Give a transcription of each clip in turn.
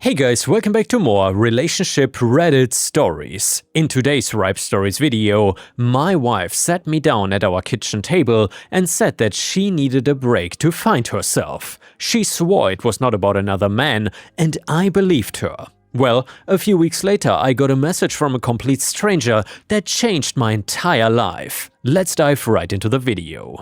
Hey guys, welcome back to more relationship Reddit stories. In today's Ripestories video, my wife sat me down at our kitchen table and said that she needed a break to find herself. She swore it was not about another man, and I believed her. Well, a few weeks later I got a message from a complete stranger that changed my entire life. Let's dive right into the video.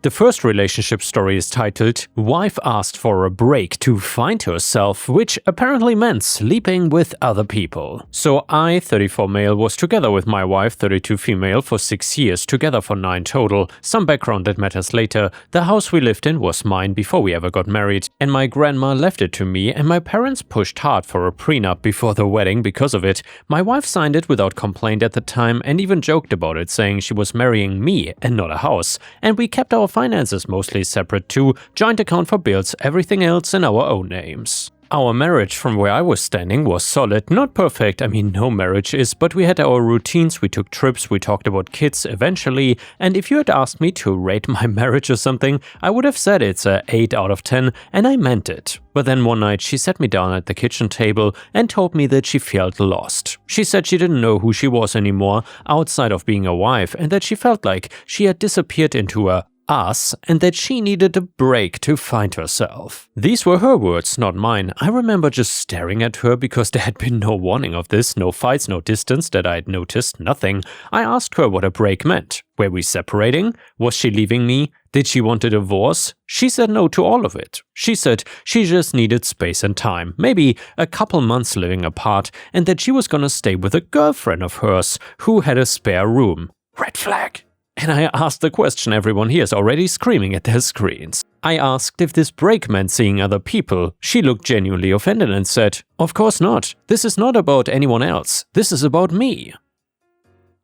The first relationship story is titled, "Wife asked for a break to find herself," which apparently meant sleeping with other people. So I, 34 male, was together with my wife, 32 female, for 6 years, together for 9 total. Some background that matters later. The house we lived in was mine before we ever got married, and my grandma left it to me, and my parents pushed hard for a prenup before the wedding because of it. My wife signed it without complaint at the time and even joked about it, saying she was marrying me and not a house, and we kept our finances mostly separate too, joint account for bills, everything else in our own names. Our marriage from where I was standing was solid, not perfect, no marriage is, but we had our routines, we took trips, we talked about kids eventually, and if you had asked me to rate my marriage or something, I would have said it's a 8 out of 10, and I meant it. But then one night she sat me down at the kitchen table and told me that she felt lost. She said she didn't know who she was anymore, outside of being a wife, and that she felt like she had disappeared into us, and that she needed a break to find herself. These were her words, not mine. I remember just staring at her because there had been no warning of this, no fights, no distance that I'd noticed, nothing. I asked her what a break meant. Were we separating? Was she leaving me? Did she want a divorce? She said no to all of it. She said she just needed space and time, maybe a couple months living apart, and that she was gonna stay with a girlfriend of hers who had a spare room. Red flag. And I asked the question everyone here is already screaming at their screens. I asked if this break meant seeing other people. She looked genuinely offended and said, "Of course not. This is not about anyone else. This is about me."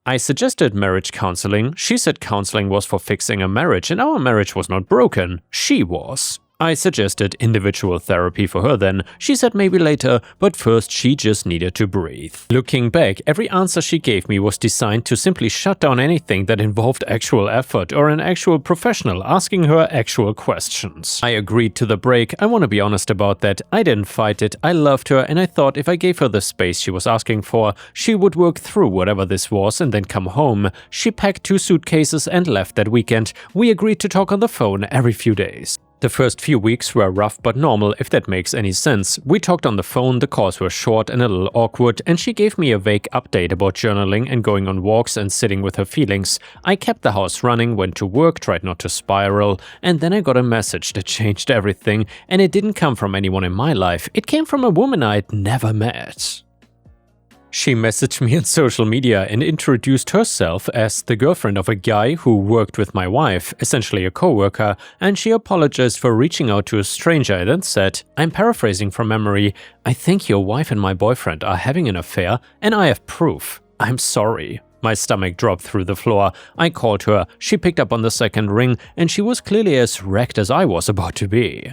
I suggested marriage counseling. She said counseling was for fixing a marriage, and our marriage was not broken. She was. I suggested individual therapy for her then. She said maybe later, but first she just needed to breathe. Looking back, every answer she gave me was designed to simply shut down anything that involved actual effort or an actual professional asking her actual questions. I agreed to the break. I want to be honest about that. I didn't fight it. I loved her, and I thought if I gave her the space she was asking for, she would work through whatever this was and then come home. She packed 2 suitcases and left that weekend. We agreed to talk on the phone every few days. The first few weeks were rough but normal, if that makes any sense. We talked on the phone, the calls were short and a little awkward, and she gave me a vague update about journaling and going on walks and sitting with her feelings. I kept the house running, went to work, tried not to spiral, and then I got a message that changed everything, and it didn't come from anyone in my life. It came from a woman I'd never met. She messaged me on social media and introduced herself as the girlfriend of a guy who worked with my wife, essentially a coworker, and she apologized for reaching out to a stranger and then said, "I'm paraphrasing from memory, I think your wife and my boyfriend are having an affair, and I have proof. I'm sorry." My stomach dropped through the floor. I called her, she picked up on the second ring, and she was clearly as wrecked as I was about to be.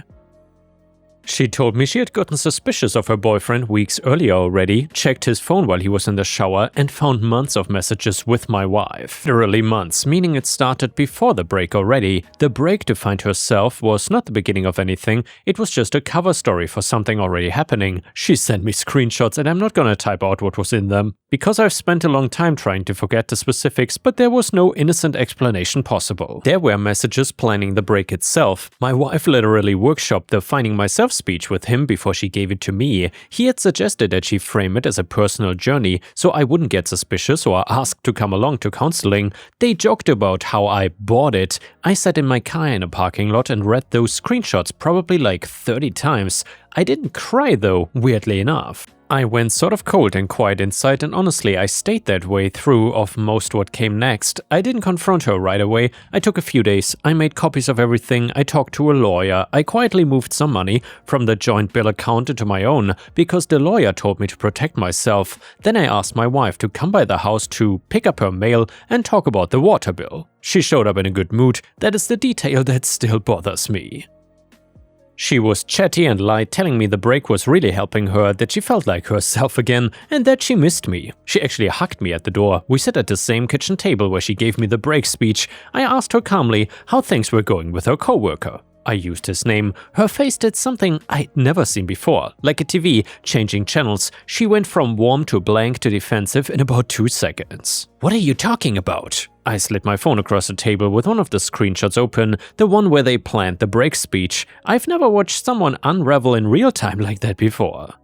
She told me she had gotten suspicious of her boyfriend weeks earlier already, checked his phone while he was in the shower, and found months of messages with my wife. Literally months, meaning it started before the break already. The break to find herself was not the beginning of anything, it was just a cover story for something already happening. She sent me screenshots and I'm not gonna type out what was in them, because I've spent a long time trying to forget the specifics, but there was no innocent explanation possible. There were messages planning the break itself. My wife literally workshopped the finding myself speech with him before she gave it to me. He had suggested that she frame it as a personal journey, so I wouldn't get suspicious or asked to come along to counseling. They joked about how I bought it. I sat in my car in a parking lot and read those screenshots probably like 30 times. I didn't cry though, weirdly enough. I went sort of cold and quiet inside, and honestly I stayed that way through of most what came next. I didn't confront her right away. I took a few days. I made copies of everything. I talked to a lawyer. I quietly moved some money from the joint bill account into my own because the lawyer told me to protect myself. Then I asked my wife to come by the house to pick up her mail and talk about the water bill. She showed up in a good mood. That is the detail that still bothers me. She was chatty and light, telling me the break was really helping her, that she felt like herself again, and that she missed me. She actually hugged me at the door. We sat at the same kitchen table where she gave me the break speech. I asked her calmly how things were going with her coworker. I used his name. Her face did something I'd never seen before. Like a TV changing channels, she went from warm to blank to defensive in about 2 seconds. What are you talking about? I slid my phone across the table with one of the screenshots open, the one where they planned the break speech. I've never watched someone unravel in real time like that before.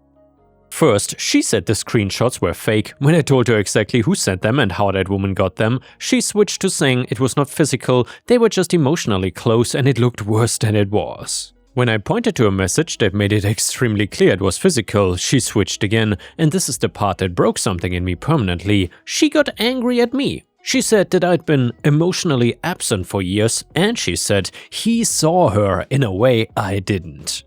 First, she said the screenshots were fake. When I told her exactly who sent them and how that woman got them, she switched to saying it was not physical, they were just emotionally close and it looked worse than it was. When I pointed to a message that made it extremely clear it was physical, she switched again, and this is the part that broke something in me permanently. She got angry at me. She said that I'd been emotionally absent for years, and she said he saw her in a way I didn't.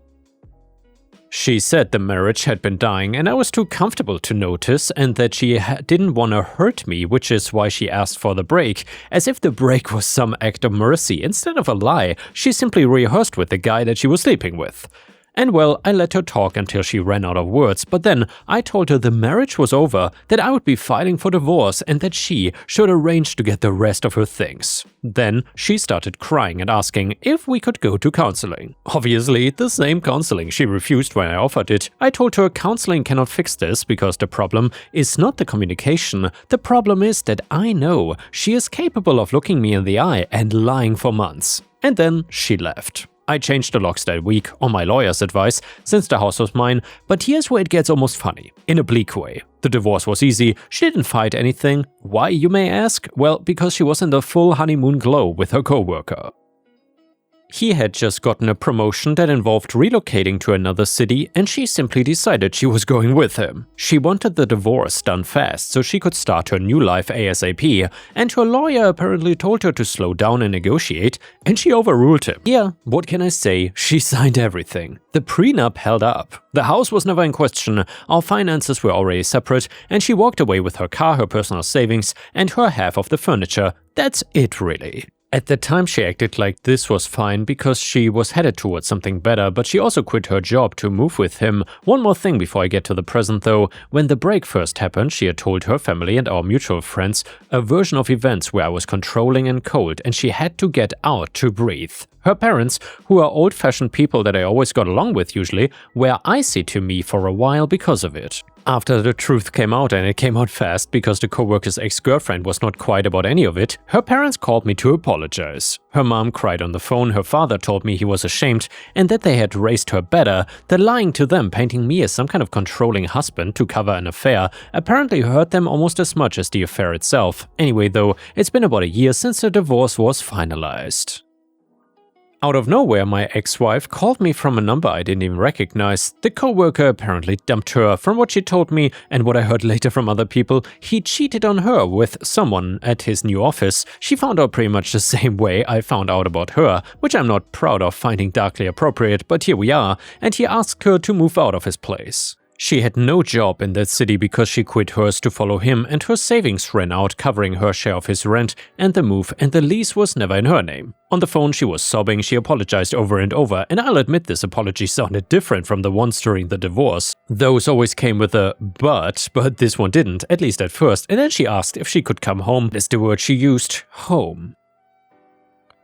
She said the marriage had been dying and I was too comfortable to notice, and that she didn't want to hurt me, which is why she asked for the break, as if the break was some act of mercy. Instead of a lie, she simply rehearsed with the guy that she was sleeping with. And well, I let her talk until she ran out of words, but then I told her the marriage was over, that I would be filing for divorce and that she should arrange to get the rest of her things. Then she started crying and asking if we could go to counseling. Obviously, the same counseling she refused when I offered it. I told her counseling cannot fix this because the problem is not the communication. The problem is that I know she is capable of looking me in the eye and lying for months. And then she left. I changed the locks that week, on my lawyer's advice, since the house was mine, but here's where it gets almost funny, in a bleak way. The divorce was easy, she didn't fight anything. Why, you may ask? Well, because she was in the full honeymoon glow with her coworker. He had just gotten a promotion that involved relocating to another city, and she simply decided she was going with him. She wanted the divorce done fast so she could start her new life ASAP, and her lawyer apparently told her to slow down and negotiate, and she overruled him. Yeah, what can I say? She signed everything. The prenup held up. The house was never in question, our finances were already separate, and she walked away with her car, her personal savings, and her half of the furniture. That's it, really. At the time she acted like this was fine because she was headed towards something better, but she also quit her job to move with him. One more thing before I get to the present though. When the break first happened, she had told her family and our mutual friends a version of events where I was controlling and cold and she had to get out to breathe. Her parents, who are old-fashioned people that I always got along with usually, were icy to me for a while because of it. After the truth came out, and it came out fast because the coworker's ex-girlfriend was not quiet about any of it, her parents called me to apologize. Her mom cried on the phone, her father told me he was ashamed and that they had raised her better, that lying to them, painting me as some kind of controlling husband to cover an affair, apparently hurt them almost as much as the affair itself. Anyway though, it's been about a year since the divorce was finalized. Out of nowhere, my ex-wife called me from a number I didn't even recognize. The coworker apparently dumped her. From what she told me and what I heard later from other people, he cheated on her with someone at his new office. She found out pretty much the same way I found out about her, which I'm not proud of finding darkly appropriate, but here we are, and he asked her to move out of his place. She had no job in that city because she quit hers to follow him, and her savings ran out covering her share of his rent and the move, and the lease was never in her name. On the phone she was sobbing, she apologized over and over, and I'll admit this apology sounded different from the ones during the divorce. Those always came with a but this one didn't, at least at first, and then she asked if she could come home. That's the word she used, home.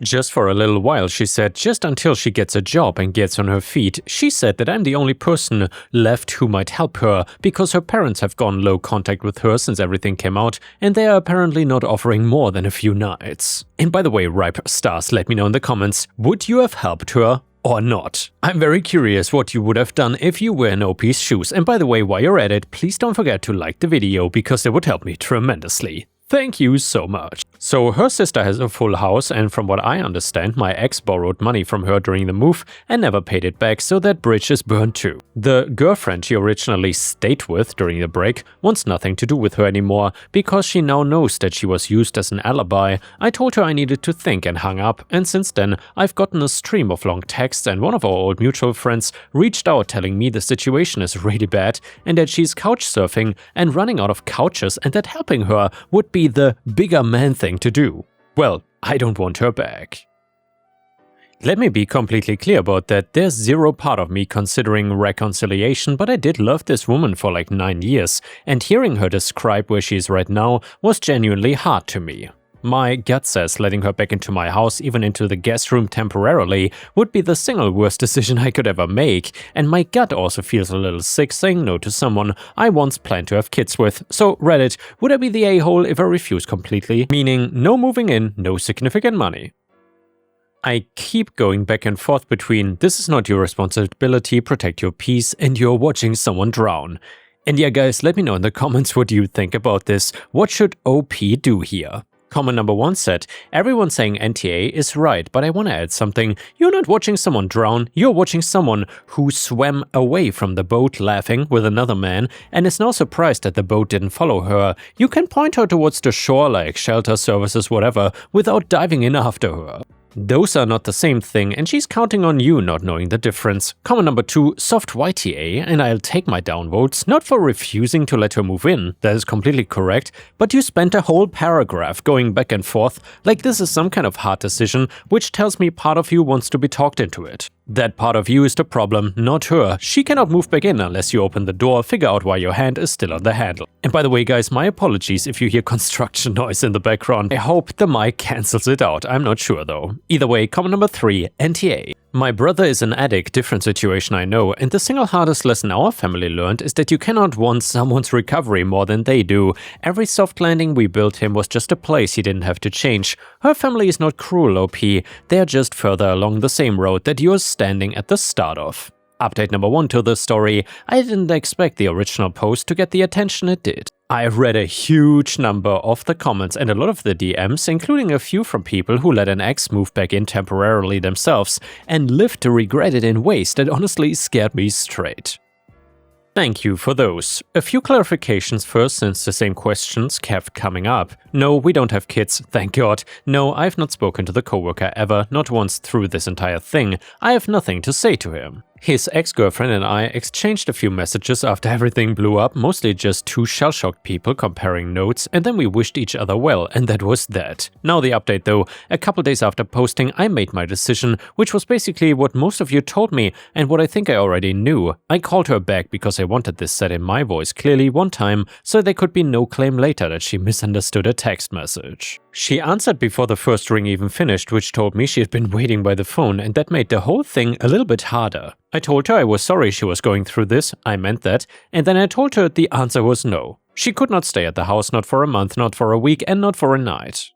Just for a little while, she said, just until she gets a job and gets on her feet. She said that I'm the only person left who might help her, because her parents have gone low contact with her since everything came out, and they are apparently not offering more than a few nights. And by the way, Ripestories, let me know in the comments, would you have helped her or not? I'm very curious what you would have done if you were in OP's shoes. And by the way, while you're at it, please don't forget to like the video, because it would help me tremendously. Thank you so much. So her sister has a full house, and from what I understand, my ex borrowed money from her during the move and never paid it back, so that bridge is burned too. The girlfriend she originally stayed with during the break wants nothing to do with her anymore because she now knows that she was used as an alibi. I told her I needed to think and hung up, and since then I've gotten a stream of long texts, and one of our old mutual friends reached out telling me the situation is really bad and that she's couch surfing and running out of couches, and that helping her would be the bigger man thing to do. Well, I don't want her back. Let me be completely clear about that. There's zero part of me considering reconciliation, but I did love this woman for like 9 years, and hearing her describe where she is right now was genuinely hard to me. My gut says letting her back into my house, even into the guest room temporarily, would be the single worst decision I could ever make, and my gut also feels a little sick saying no to someone I once planned to have kids with. So Reddit, would I be the a-hole if I refuse completely? Meaning no moving in, no significant money. I keep going back and forth between this is not your responsibility, protect your peace, and you're watching someone drown. And yeah guys, let me know in the comments what you think about this. What should OP do here? Comment number 1 said, everyone saying NTA is right, but I want to add something. You're not watching someone drown, you're watching someone who swam away from the boat laughing with another man and is now surprised that the boat didn't follow her. You can point her towards the shore like shelter services whatever without diving in after her. Those are not the same thing, and she's counting on you not knowing the difference. Comment number 2, soft YTA, and I'll take my downvotes, not for refusing to let her move in, that is completely correct, but you spent a whole paragraph going back and forth like this is some kind of hard decision, which tells me part of you wants to be talked into it. That part of you is the problem, not her. She cannot move back in unless you open the door, figure out why your hand is still on the handle. And by the way guys, my apologies if you hear construction noise in the background. I hope the mic cancels it out, I'm not sure though. Either way, comment number 3, NTA. My brother is an addict, different situation I know, and the single hardest lesson our family learned is that you cannot want someone's recovery more than they do. Every soft landing we built him was just a place he didn't have to change. Her family is not cruel, OP, they're just further along the same road that you're standing at the start of. Update number 1 to the story, I didn't expect the original post to get the attention it did. I read a huge number of the comments and a lot of the DMs, including a few from people who let an ex move back in temporarily themselves and lived to regret it in ways that honestly scared me straight. Thank you for those. A few clarifications first, since the same questions kept coming up. No, we don't have kids, thank God. No, I've not spoken to the coworker ever, not once through this entire thing. I have nothing to say to him. His ex-girlfriend and I exchanged a few messages after everything blew up, mostly just two shell-shocked people comparing notes, and then we wished each other well, and that was that. Now the update though, a couple days after posting I made my decision, which was basically what most of you told me and what I think I already knew. I called her back because I wanted this said in my voice clearly one time, so there could be no claim later that she misunderstood a text message. She answered before the first ring even finished, which told me she had been waiting by the phone, and that made the whole thing a little bit harder. I told her I was sorry she was going through this, I meant that, and then I told her the answer was no. She could not stay at the house, not for a month, not for a week, and not for a night.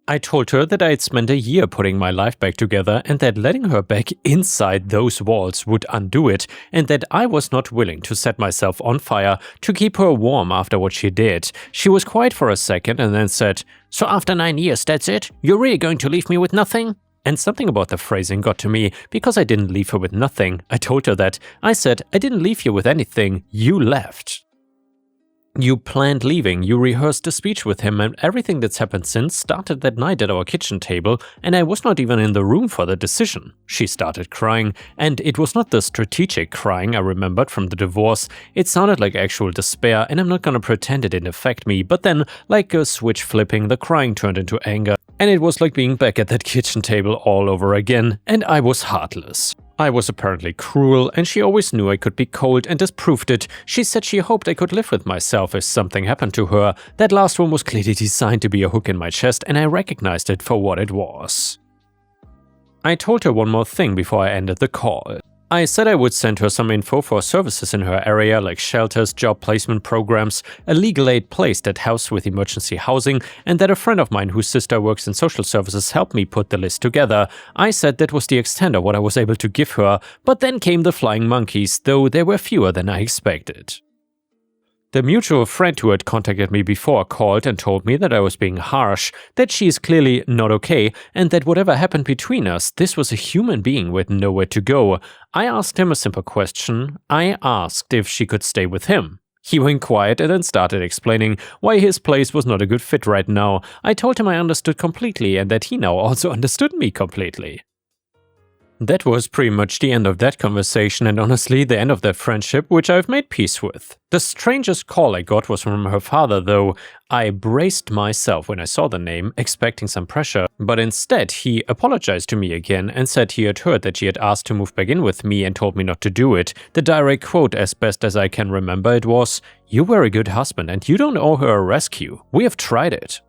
I told her that I had spent a year putting my life back together and that letting her back inside those walls would undo it, and that I was not willing to set myself on fire to keep her warm after what she did. She was quiet for a second and then said, "So after 9 years, that's it? You're really going to leave me with nothing?" And something about the phrasing got to me, because I didn't leave her with nothing. I told her that. I said, I didn't leave you with anything, you left. You planned leaving, you rehearsed a speech with him, and everything that's happened since started that night at our kitchen table, and I was not even in the room for the decision. She started crying, and it was not the strategic crying I remembered from the divorce. It sounded like actual despair, and I'm not gonna pretend it didn't affect me, but then, like a switch flipping, the crying turned into anger, and it was like being back at that kitchen table all over again, and I was heartless. I was apparently cruel, and she always knew I could be cold and disproved it. She said she hoped I could live with myself if something happened to her. That last one was clearly designed to be a hook in my chest, and I recognized it for what it was. I told her one more thing before I ended the call. I said I would send her some info for services in her area like shelters, job placement programs, a legal aid place that helps with emergency housing, and that a friend of mine whose sister works in social services helped me put the list together. I said that was the extent of what I was able to give her, but then came the flying monkeys, though there were fewer than I expected. The mutual friend who had contacted me before called and told me that I was being harsh, that she is clearly not okay, and that whatever happened between us, this was a human being with nowhere to go. I asked him a simple question. I asked if she could stay with him. He went quiet and then started explaining why his place was not a good fit right now. I told him I understood completely and that he now also understood me completely. That was pretty much the end of that conversation, and honestly the end of their friendship, which I've made peace with. The strangest call I got was from her father though. I braced myself when I saw the name, expecting some pressure, but instead he apologized to me again and said he had heard that she had asked to move back in with me and told me not to do it. The direct quote, as best as I can remember it, was, "You were a good husband and you don't owe her a rescue. We have tried it."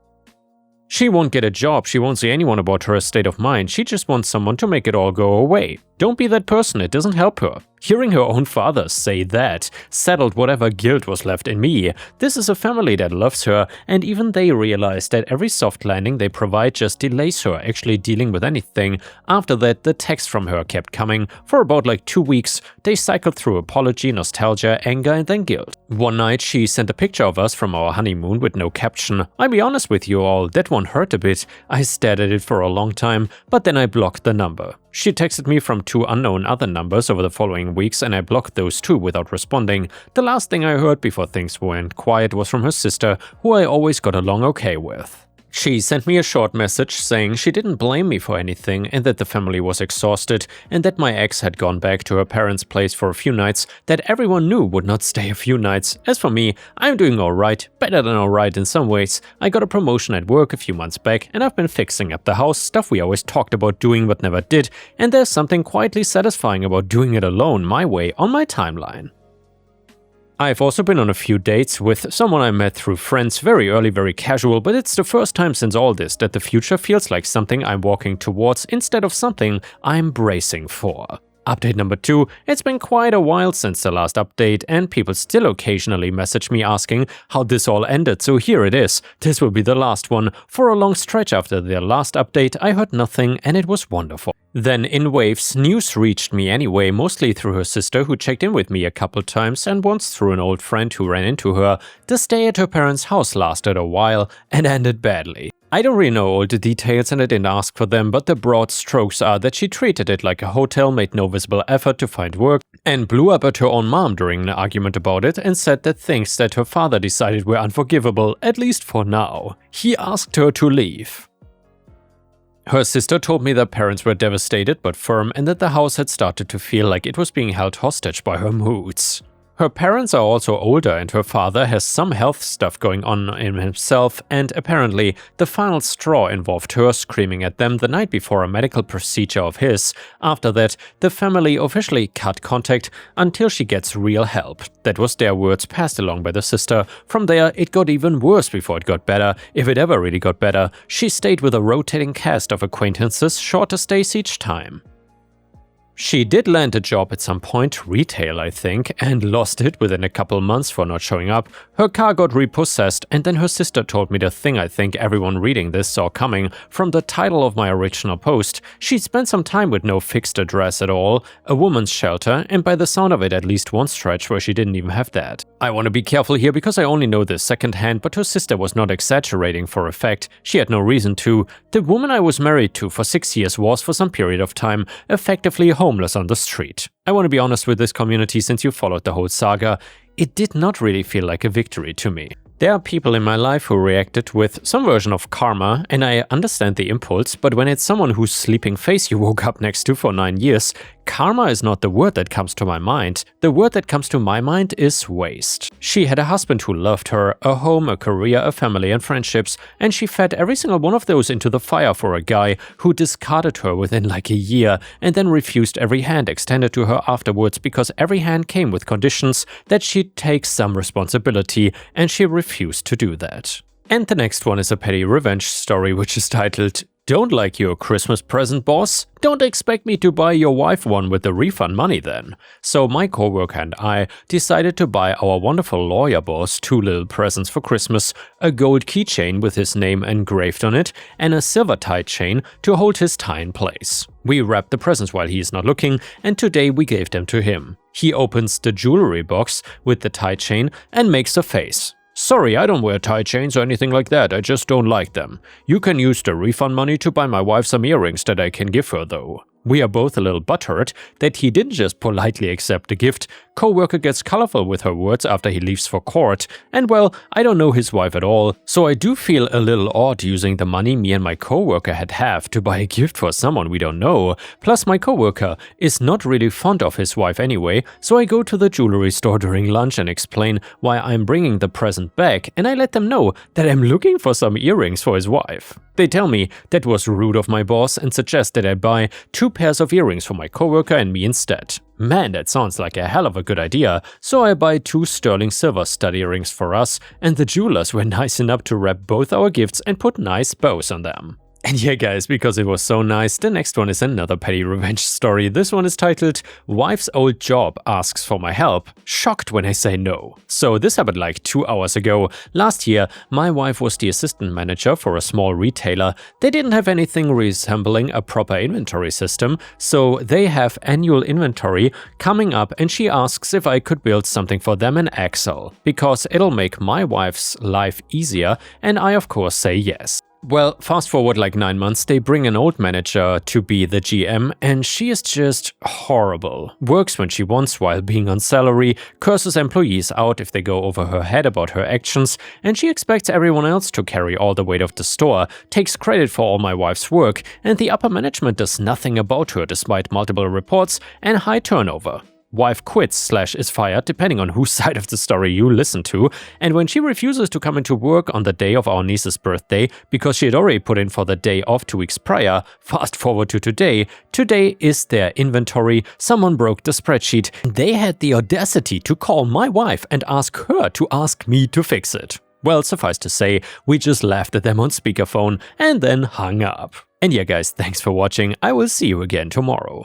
She won't get a job, she won't say anyone about her state of mind, she just wants someone to make it all go away. Don't be that person, it doesn't help her. Hearing her own father say that settled whatever guilt was left in me. This is a family that loves her, and even they realize that every soft landing they provide just delays her actually dealing with anything. After that, the text from her kept coming. For about 2 weeks, they cycled through apology, nostalgia, anger, and then guilt. One night, she sent a picture of us from our honeymoon with no caption. I'll be honest with you all, that one hurt a bit. I stared at it for a long time, but then I blocked the number. She texted me from 2 unknown other numbers over the following weeks, and I blocked those too without responding. The last thing I heard before things went quiet was from her sister, who I always got along okay with. She sent me a short message saying she didn't blame me for anything and that the family was exhausted and that my ex had gone back to her parents' place for a few nights that everyone knew would not stay a few nights. As for me, I'm doing alright, better than alright in some ways. I got a promotion at work a few months back and I've been fixing up the house, stuff we always talked about doing but never did, and there's something quietly satisfying about doing it alone my way on my timeline. I've also been on a few dates with someone I met through friends, very early, very casual, but it's the first time since all this that the future feels like something I'm walking towards instead of something I'm bracing for. Update number 2, it's been quite a while since the last update and people still occasionally message me asking how this all ended, so here it is. This will be the last one. For a long stretch after their last update, I heard nothing and it was wonderful. Then in waves, news reached me anyway, mostly through her sister who checked in with me a couple times and once through an old friend who ran into her. The stay at her parents' house lasted a while and ended badly. I don't really know all the details and I didn't ask for them, but the broad strokes are that she treated it like a hotel, made no visible effort to find work, and blew up at her own mom during an argument about it and said that things that her father decided were unforgivable, at least for now. He asked her to leave. Her sister told me that parents were devastated but firm and that the house had started to feel like it was being held hostage by her moods. Her parents are also older and her father has some health stuff going on in himself, and apparently the final straw involved her screaming at them the night before a medical procedure of his. After that, the family officially cut contact until she gets real help. That was their words passed along by the sister. From there, it got even worse before it got better, if it ever really got better. She stayed with a rotating cast of acquaintances, shorter stays each time. She did land a job at some point, retail I think, and lost it within a couple months for not showing up. Her car got repossessed and then her sister told me the thing I think everyone reading this saw coming from the title of my original post. She spent some time with no fixed address at all, a woman's shelter, and by the sound of it at least one stretch where she didn't even have that. I want to be careful here because I only know this secondhand, but her sister was not exaggerating for effect. She had no reason to. The woman I was married to for 6 years was, for some period of time, effectively homeless on the street. I want to be honest with this community since you followed the whole saga. It did not really feel like a victory to me. There are people in my life who reacted with some version of karma, and I understand the impulse, but when it's someone whose sleeping face you woke up next to for 9 years, karma is not the word that comes to my mind. The word that comes to my mind is waste. She had a husband who loved her, a home, a career, a family and friendships, and she fed every single one of those into the fire for a guy who discarded her within like a year and then refused every hand extended to her afterwards because every hand came with conditions that she'd take some responsibility, and she refused to do that. And the next one is a petty revenge story which is titled, "Don't like your Christmas present, boss? Don't expect me to buy your wife one with the refund money then." So my coworker and I decided to buy our wonderful lawyer boss 2 little presents for Christmas, a gold keychain with his name engraved on it and a silver tie chain to hold his tie in place. We wrapped the presents while he is not looking and today we gave them to him. He opens the jewelry box with the tie chain and makes a face. "Sorry, I don't wear tie chains or anything like that, I just don't like them. You can use the refund money to buy my wife some earrings that I can give her though." We are both a little butthurt that he didn't just politely accept the gift. Coworker gets colorful with her words after he leaves for court, and well, I don't know his wife at all, so I do feel a little odd using the money me and my coworker had have to buy a gift for someone we don't know. Plus my coworker is not really fond of his wife anyway, so I go to the jewelry store during lunch and explain why I'm bringing the present back, and I let them know that I'm looking for some earrings for his wife. They tell me that was rude of my boss and suggest that I buy 2 pairs of earrings for my coworker and me instead. Man, that sounds like a hell of a good idea, so I buy 2 sterling silver stud earrings for us, and the jewelers were nice enough to wrap both our gifts and put nice bows on them. And yeah guys, because it was so nice, the next one is another petty revenge story. This one is titled, Wife's Old Job Asks for My Help, Shocked When I Say No. So this happened like 2 hours ago. Last year, my wife was the assistant manager for a small retailer. They didn't have anything resembling a proper inventory system, so they have annual inventory coming up, and she asks if I could build something for them in Excel, because it'll make my wife's life easier, and I of course say yes. Well, fast forward like 9 months, they bring an old manager to be the GM, and she is just horrible. Works when she wants while being on salary, curses employees out if they go over her head about her actions, and she expects everyone else to carry all the weight of the store, takes credit for all my wife's work, and the upper management does nothing about her despite multiple reports and high turnover. Wife quits/is fired depending on whose side of the story you listen to, and when she refuses to come into work on the day of our niece's birthday because she had already put in for the day off 2 weeks prior, fast forward to today. Today is their inventory, someone broke the spreadsheet, and they had the audacity to call my wife and ask her to ask me to fix it. Well, suffice to say, we just laughed at them on speakerphone and then hung up. And yeah guys, thanks for watching, I will see you again tomorrow.